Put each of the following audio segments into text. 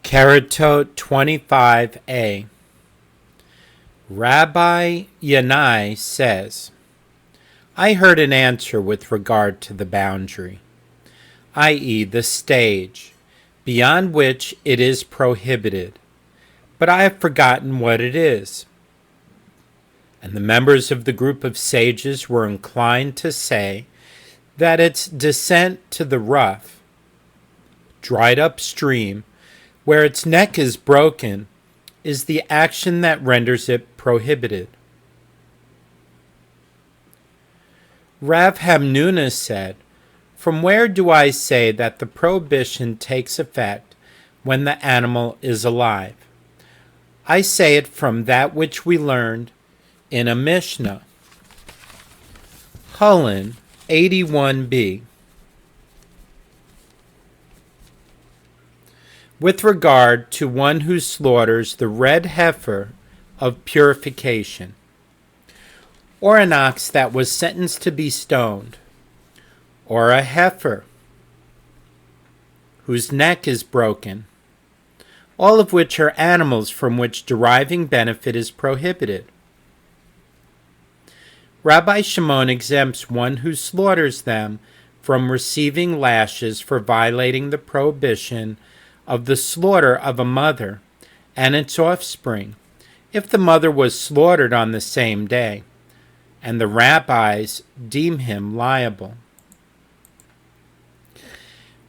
Keritot 25a. Rabbi Yanai says, I heard an answer with regard to the boundary, i.e. the stage, beyond which it is prohibited, but I have forgotten what it is. And the members of the group of sages were inclined to say that its descent to the rough, dried up stream, where its neck is broken, is the action that renders it prohibited. Rav Hamnuna said, From where do I say that the prohibition takes effect when the animal is alive? I say it from that which we learned in a Mishnah. Hulin 81b. With regard to one who slaughters the red heifer of purification, or an ox that was sentenced to be stoned, or a heifer whose neck is broken, all of which are animals from which deriving benefit is prohibited. Rabbi Shimon exempts one who slaughters them from receiving lashes for violating the prohibition of the slaughter of a mother and its offspring, if the mother was slaughtered on the same day, and the rabbis deem him liable.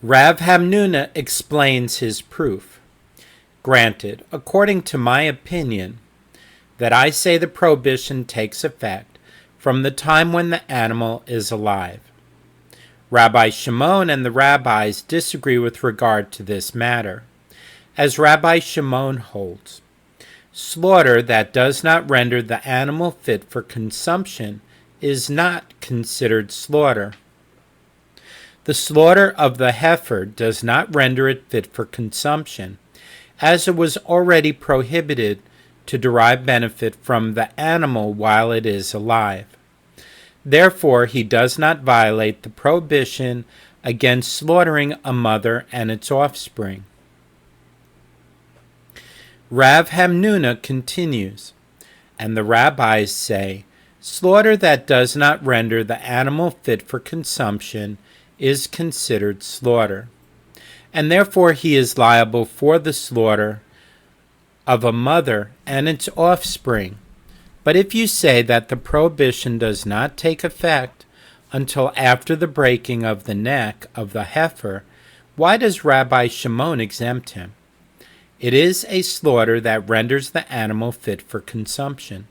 Rav Hamnuna explains his proof. Granted, according to my opinion, that I say the prohibition takes effect from the time when the animal is alive. Rabbi Shimon and the rabbis disagree with regard to this matter. As Rabbi Shimon holds, slaughter that does not render the animal fit for consumption is not considered slaughter. The slaughter of the heifer does not render it fit for consumption, as it was already prohibited to derive benefit from the animal while it is alive. Therefore, he does not violate the prohibition against slaughtering a mother and its offspring. Rav Hamnuna continues, and the rabbis say, slaughter that does not render the animal fit for consumption is considered slaughter, and therefore he is liable for the slaughter of a mother and its offspring. But if you say that the prohibition does not take effect until after the breaking of the neck of the heifer, why does Rabbi Shimon exempt him? It is a slaughter that renders the animal fit for consumption.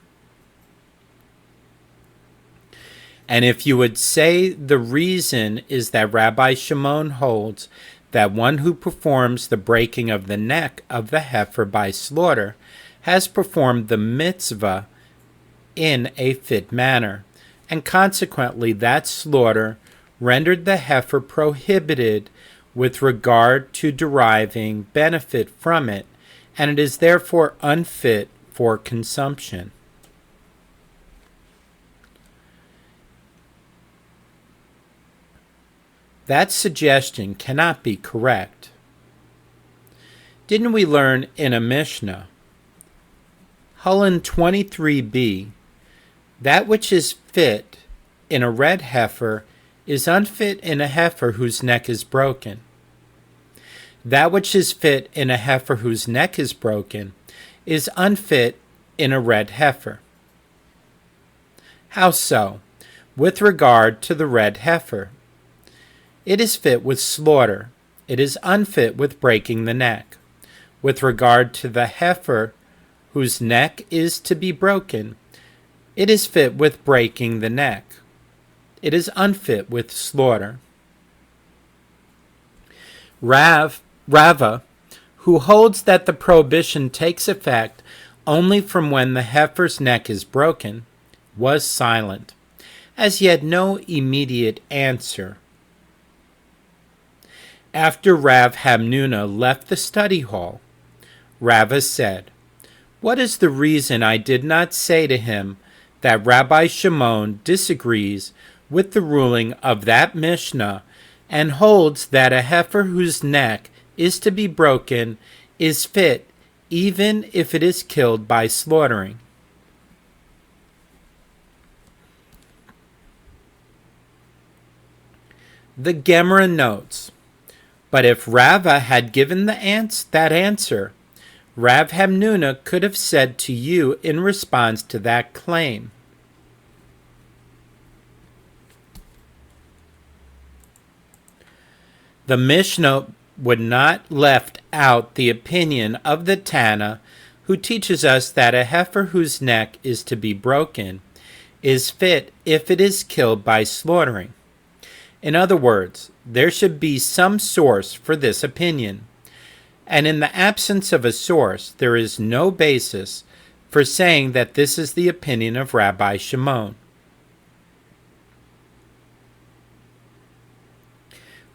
And if you would say the reason is that Rabbi Shimon holds that one who performs the breaking of the neck of the heifer by slaughter has performed the mitzvah in a fit manner, and consequently that slaughter rendered the heifer prohibited with regard to deriving benefit from it, and it is therefore unfit for consumption. That suggestion cannot be correct. Didn't we learn in a Mishnah, Hulin 23b, that which is fit in a red heifer is unfit in a heifer whose neck is broken. That which is fit in a heifer whose neck is broken is unfit in a red heifer. How so? With regard to the red heifer, it is fit with slaughter. It is unfit with breaking the neck. With regard to the heifer whose neck is to be broken, it is fit with breaking the neck. It is unfit with slaughter. Rava, who holds that the prohibition takes effect only from when the heifer's neck is broken, was silent, as he had no immediate answer. After Rav Hamnuna left the study hall, Rava said, What is the reason I did not say to him that Rabbi Shimon disagrees with the ruling of that Mishnah and holds that a heifer whose neck is to be broken is fit even if it is killed by slaughtering. The Gemara notes, but if Rava had given that answer, Rav Hamnuna could have said to you in response to that claim, the Mishnah would not left out the opinion of the Tana, who teaches us that a heifer whose neck is to be broken is fit if it is killed by slaughtering. In other words, there should be some source for this opinion, and in the absence of a source, there is no basis for saying that this is the opinion of Rabbi Shimon.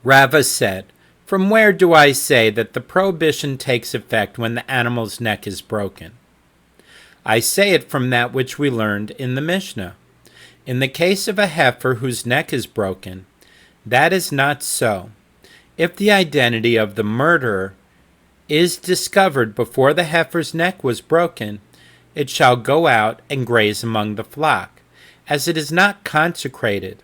Rava said, "From where do I say that the prohibition takes effect when the animal's neck is broken? I say it from that which we learned in the Mishnah. In the case of a heifer whose neck is broken, that is not so. If the identity of the murderer is discovered before the heifer's neck was broken, it shall go out and graze among the flock, as it is not consecrated,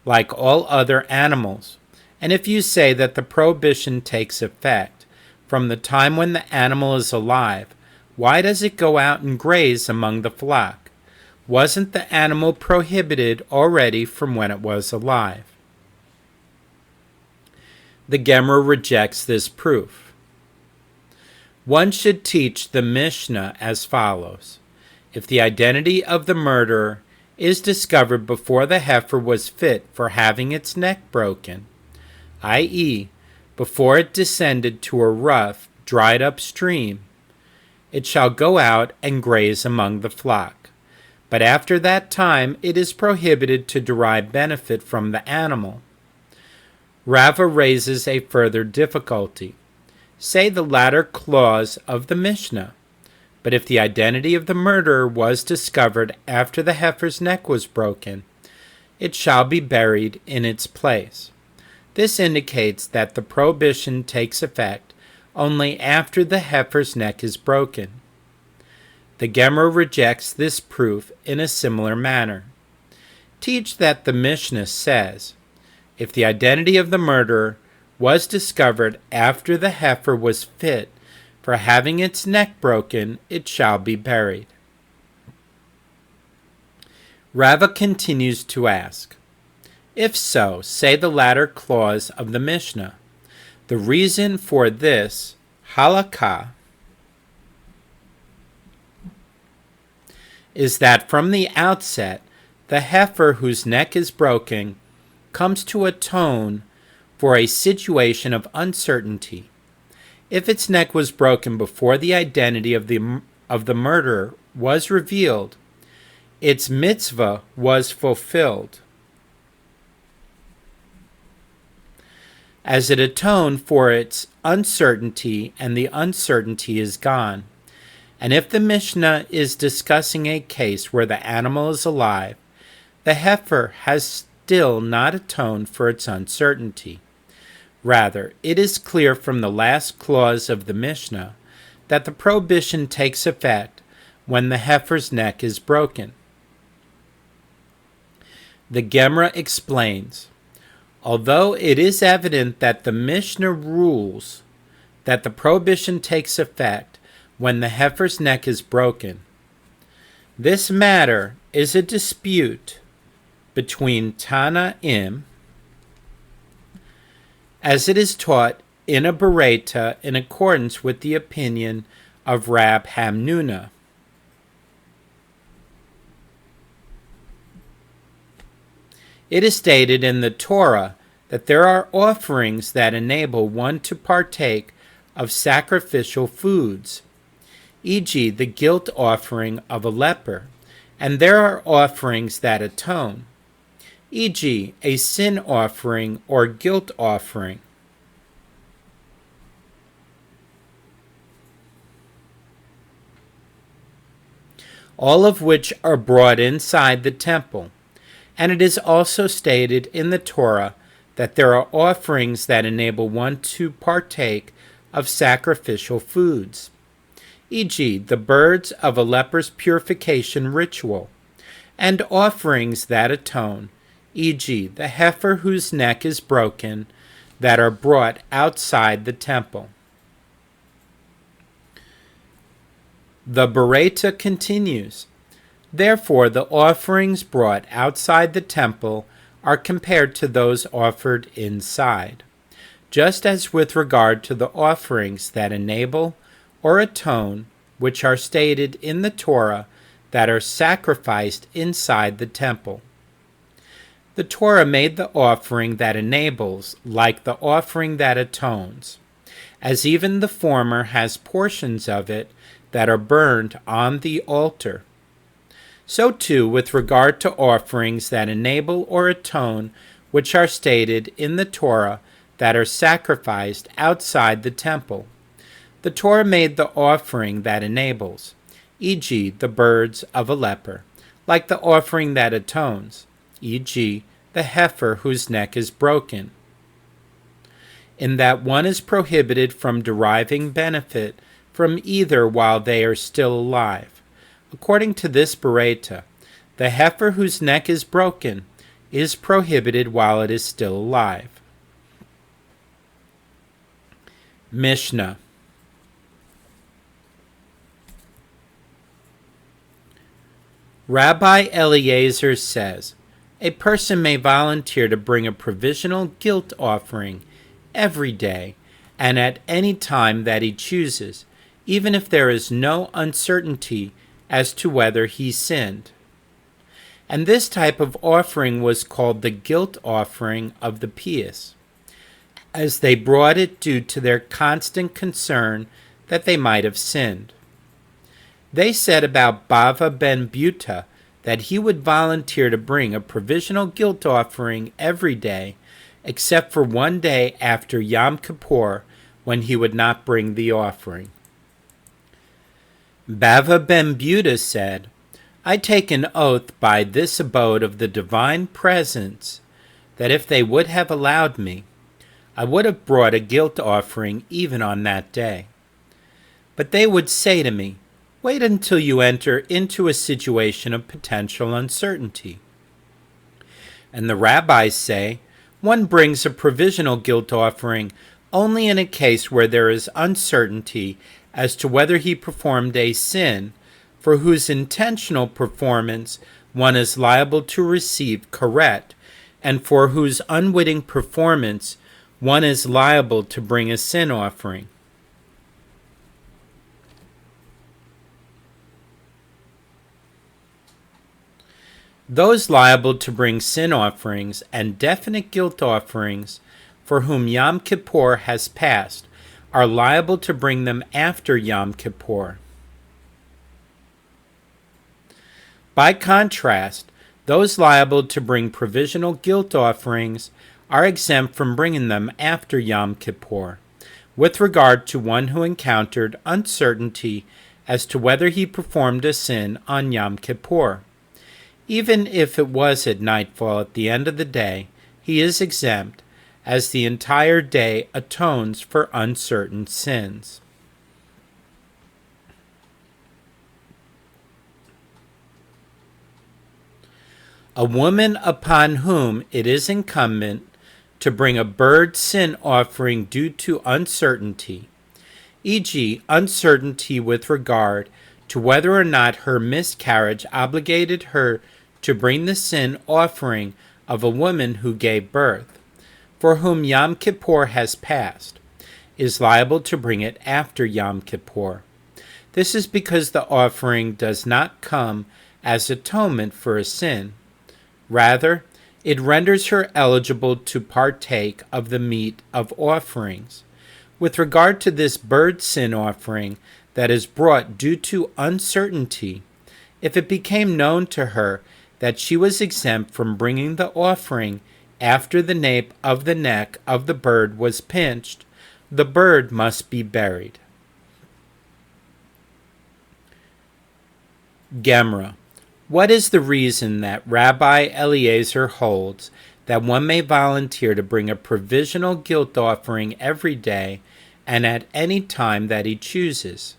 like all other animals. And if you say that the prohibition takes effect from the time when the animal is alive, why does it go out and graze among the flock? Wasn't the animal prohibited already from when it was alive?" The Gemara rejects this proof. One should teach the Mishnah as follows. If the identity of the murderer is discovered before the heifer was fit for having its neck broken, i.e., before it descended to a rough, dried-up stream, it shall go out and graze among the flock. But after that time, it is prohibited to derive benefit from the animal. Rava raises a further difficulty. Say the latter clause of the Mishnah. But if the identity of the murderer was discovered after the heifer's neck was broken, it shall be buried in its place. This indicates that the prohibition takes effect only after the heifer's neck is broken. The Gemara rejects this proof in a similar manner. Teach that the Mishnah says, if the identity of the murderer was discovered after the heifer was fit for having its neck broken, it shall be buried. Rava continues to ask, if so, say the latter clause of the Mishnah. The reason for this halakha is that from the outset, the heifer whose neck is broken comes to atone for a situation of uncertainty. If its neck was broken before the identity of the murderer was revealed, its mitzvah was fulfilled, as it atoned for its uncertainty, and the uncertainty is gone. And if the Mishnah is discussing a case where the animal is alive, the heifer has still not atoned for its uncertainty. Rather, it is clear from the last clause of the Mishnah that the prohibition takes effect when the heifer's neck is broken. The Gemara explains, although it is evident that the Mishnah rules that the prohibition takes effect when the heifer's neck is broken, this matter is a dispute between Tanaim, as it is taught in a Bereta in accordance with the opinion of Rab Hamnuna. It is stated in the Torah that there are offerings that enable one to partake of sacrificial foods, e.g., the guilt offering of a leper, and there are offerings that atone, e.g., a sin offering or guilt offering. All of which are brought inside the temple. And it is also stated in the Torah that there are offerings that enable one to partake of sacrificial foods, e.g., the birds of a leper's purification ritual, and offerings that atone, e.g., the heifer whose neck is broken, that are brought outside the temple. The Baraita continues, therefore the offerings brought outside the temple are compared to those offered inside, just as with regard to the offerings that enable or atone, which are stated in the Torah, that are sacrificed inside the temple. The Torah made the offering that enables like the offering that atones, as even the former has portions of it that are burned on the altar. So too with regard to offerings that enable or atone, which are stated in the Torah, that are sacrificed outside the temple. The Torah made the offering that enables, e.g., the birds of a leper, like the offering that atones, e.g., the heifer whose neck is broken, in that one is prohibited from deriving benefit from either while they are still alive. According to this Baraita, the heifer whose neck is broken is prohibited while it is still alive. Mishnah. Rabbi Eliezer says, a person may volunteer to bring a provisional guilt offering every day and at any time that he chooses, even if there is no uncertainty as to whether he sinned. And this type of offering was called the guilt offering of the pious, as they brought it due to their constant concern that they might have sinned. They said about Bava ben Buta that he would volunteer to bring a provisional guilt offering every day, except for one day after Yom Kippur, when he would not bring the offering. Bava ben Buta said, I take an oath by this abode of the divine presence that if they would have allowed me, I would have brought a guilt offering even on that day. But they would say to me, wait until you enter into a situation of potential uncertainty. And the rabbis say, one brings a provisional guilt offering only in a case where there is uncertainty as to whether he performed a sin, for whose intentional performance one is liable to receive karet, and for whose unwitting performance one is liable to bring a sin offering. Those liable to bring sin offerings and definite guilt offerings, for whom Yom Kippur has passed, are liable to bring them after Yom Kippur. By contrast, those liable to bring provisional guilt offerings are exempt from bringing them after Yom Kippur, with regard to one who encountered uncertainty as to whether he performed a sin on Yom Kippur. Even if it was at nightfall at the end of the day, he is exempt, as the entire day atones for uncertain sins. A woman upon whom it is incumbent to bring a bird sin offering due to uncertainty, e.g., uncertainty with regard to whether or not her miscarriage obligated her to bring the sin offering of a woman who gave birth, for whom Yom Kippur has passed, is liable to bring it after Yom Kippur. This is because the offering does not come as atonement for a sin. Rather, it renders her eligible to partake of the meat of offerings. With regard to this bird sin offering that is brought due to uncertainty, if it became known to her that she was exempt from bringing the offering after the nape of the neck of the bird was pinched, the bird must be buried. Gemara. What is the reason that Rabbi Eliezer holds that one may volunteer to bring a provisional guilt offering every day and at any time that he chooses.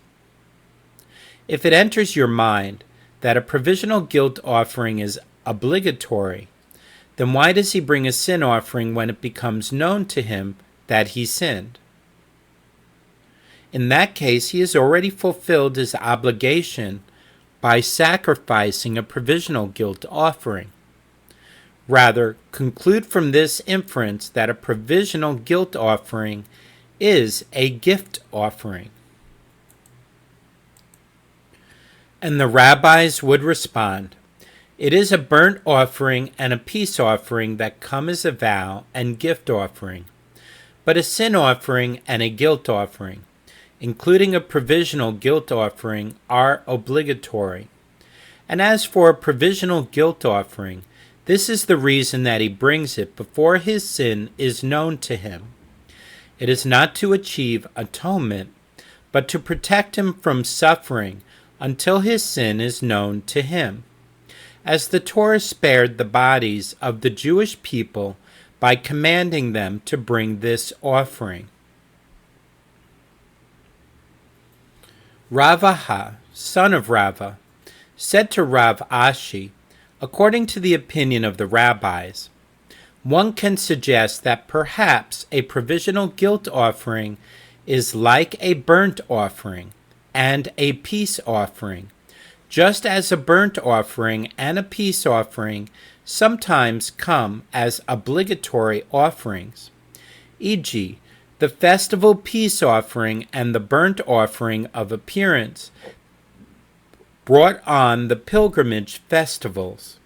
If it enters your mind that a provisional guilt offering is obligatory, then why does he bring a sin offering when it becomes known to him that he sinned? In that case, he has already fulfilled his obligation by sacrificing a provisional guilt offering. Rather, conclude from this inference that a provisional guilt offering is a gift offering. And the rabbis would respond, it is a burnt offering and a peace offering that come as a vow and gift offering, but a sin offering and a guilt offering, including a provisional guilt offering, are obligatory. And as for a provisional guilt offering, this is the reason that he brings it before his sin is known to him. It is not to achieve atonement, but to protect him from suffering until his sin is known to him. As the Torah spared the bodies of the Jewish people by commanding them to bring this offering. Ravaha, son of Rava, said to Rav Ashi, according to the opinion of the rabbis, one can suggest that perhaps a provisional guilt offering is like a burnt offering and a peace offering, just as a burnt offering and a peace offering sometimes come as obligatory offerings, e.g., the festival peace offering and the burnt offering of appearance brought on the pilgrimage festivals,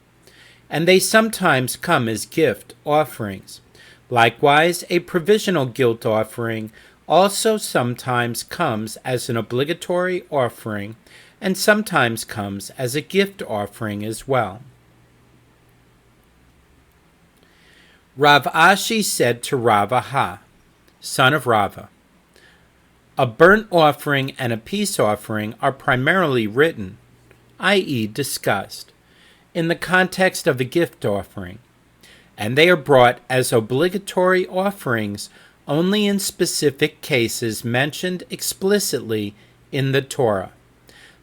and they sometimes come as gift offerings. Likewise, a provisional guilt offering also sometimes comes as an obligatory offering and sometimes comes as a gift offering as well. Rav Ashi said to Ravaha, son of Rava, a burnt offering and a peace offering are primarily written, i.e. discussed, in the context of a gift offering, and they are brought as obligatory offerings only in specific cases mentioned explicitly in the Torah.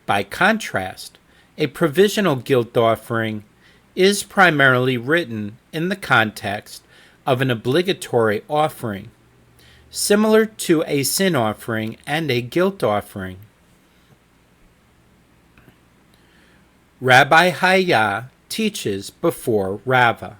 By contrast, a provisional guilt offering is primarily written in the context of an obligatory offering, similar to a sin offering and a guilt offering. Rabbi Hayah teaches before Rava.